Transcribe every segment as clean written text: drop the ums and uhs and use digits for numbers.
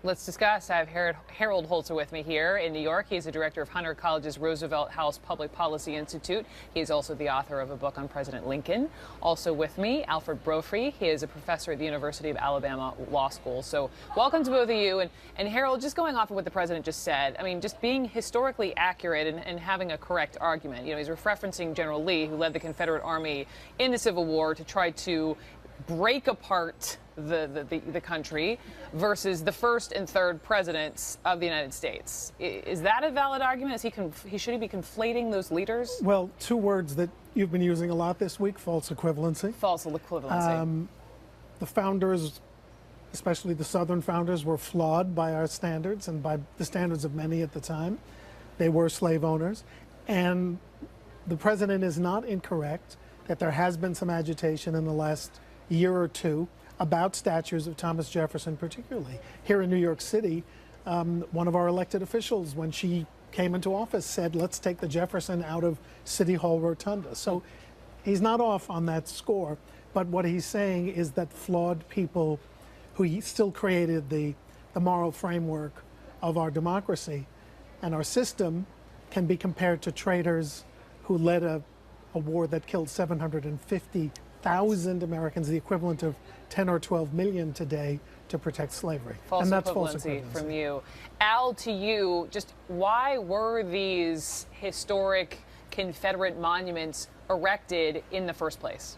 Let's discuss. I have Harold Holzer with me here in New York. He's the director of Hunter College's Roosevelt House Public Policy Institute. He is also the author of a book on President Lincoln. Also with me, Alfred Brophy. He is a professor at the University of Alabama Law School. So welcome to both of you. And Harold, just going off of what the president just said, I mean, just being historically accurate and having a correct argument. You know, he's referencing General Lee, who led the Confederate Army in the Civil War to try to break apart the country versus the first and third presidents of the United States. Is that a valid argument? Should he be conflating those leaders? Well, two words that you've been using a lot this week: false equivalency. False equivalency. The founders, especially the Southern founders, were flawed by our standards and by the standards of many at the time. They were slave owners, and the president is not incorrect that there has been some agitation in the last year or two about statues of Thomas Jefferson, particularly. Here in New York City, one of our elected officials, when she came into office, said, let's take the Jefferson out of City Hall Rotunda. So he's not off on that score, but what he's saying is that flawed people who still created the moral framework of our democracy and our system can be compared to traitors who led a war that killed 750,000 Americans, the equivalent of 10 or 12 million today, to protect slavery. And that's false equivalency from you. Al, to you, just why were these historic Confederate monuments erected in the first place?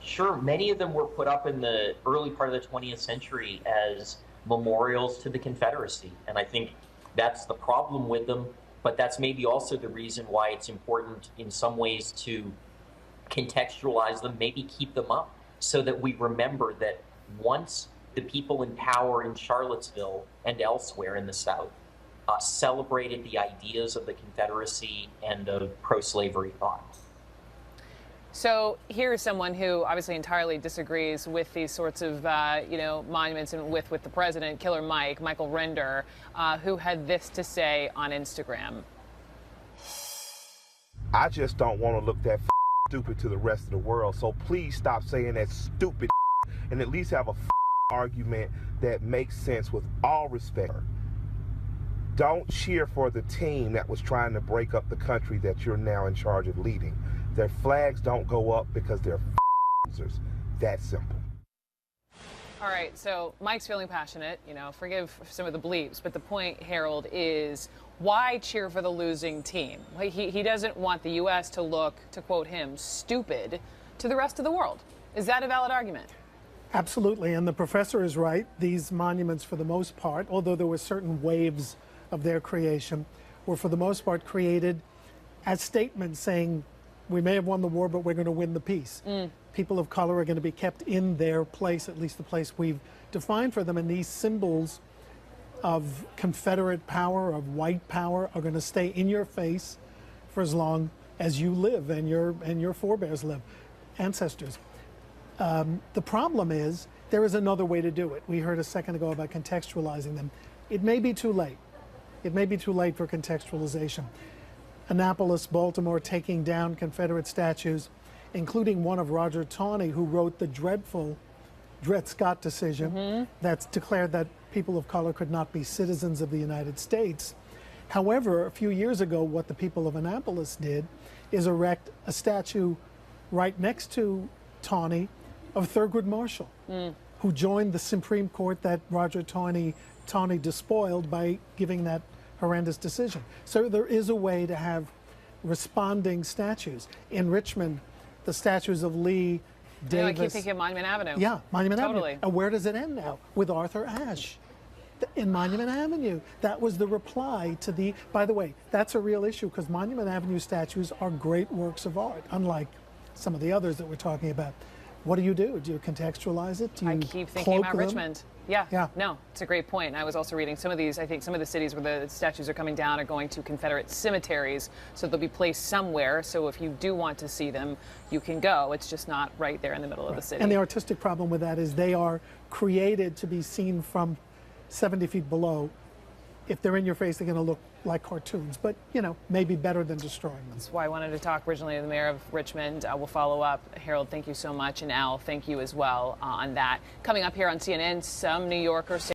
Sure. Many of them were put up in the early part of the 20th century as memorials to the Confederacy. And I think that's the problem with them. But that's maybe also the reason why it's important in some ways to contextualize them, maybe keep them up, so that we remember that once the people in power in Charlottesville and elsewhere in the South celebrated the ideas of the Confederacy and of pro-slavery thought. So here's someone who obviously entirely disagrees with these sorts of, monuments and with the president, Killer Michael Render, who had this to say on Instagram. I just don't want to look that stupid to the rest of the world. So please stop saying that stupid and at least have a argument that makes sense with all respect. Don't cheer for the team that was trying to break up the country that you're now in charge of leading. Their flags don't go up because they're losers. That simple. All right, so Mike's feeling passionate, forgive some of the bleeps, but the point, Harold, is why cheer for the losing team? He doesn't want the U.S. to look, to quote him, stupid to the rest of the world. Is that a valid argument? Absolutely, and the professor is right. These monuments, for the most part, although there were certain waves of their creation, were for the most part created as statements saying, we may have won the war, but we're going to win the peace. People of color are going to be kept in their place, at least the place we've defined for them, and these symbols of Confederate power, of white power, are going to stay in your face for as long as you live and your forebears live, ancestors. The problem is there is another way to do it. We heard a second ago about contextualizing them. It may be too late. It may be too late for contextualization. Annapolis, Baltimore, taking down Confederate statues, including one of Roger Taney, who wrote the dreadful Dred Scott decision that's declared that people of color could not be citizens of the United States. However, a few years ago, what the people of Annapolis did is erect a statue right next to Taney of Thurgood Marshall, who joined the Supreme Court that Roger Taney despoiled by giving that horrendous decision. So there is a way to have responding statues. In Richmond, the statues of Lee, Davis. I keep thinking of Monument Avenue. Yeah, Monument Totally. Avenue. And where does it end now? With Arthur Ashe in Monument Avenue. That was the reply to the, by the way, that's a real issue because Monument Avenue statues are great works of art, unlike some of the others that we're talking about. What do? Do you contextualize it? Do you I keep thinking about them? Richmond. Yeah, no, it's a great point. And I was also reading some of these, I think some of the cities where the statues are coming down are going to Confederate cemeteries, so they'll be placed somewhere. So if you do want to see them, you can go. It's just not right there in the middle of the city. And the artistic problem with that is they are created to be seen from 70 feet below. If they're in your face, they're going to look like cartoons, but, maybe better than destroying them. That's why I wanted to talk originally to the mayor of Richmond. We'll follow up. Harold, thank you so much. And Al, thank you as well on that. Coming up here on CNN, some New Yorkers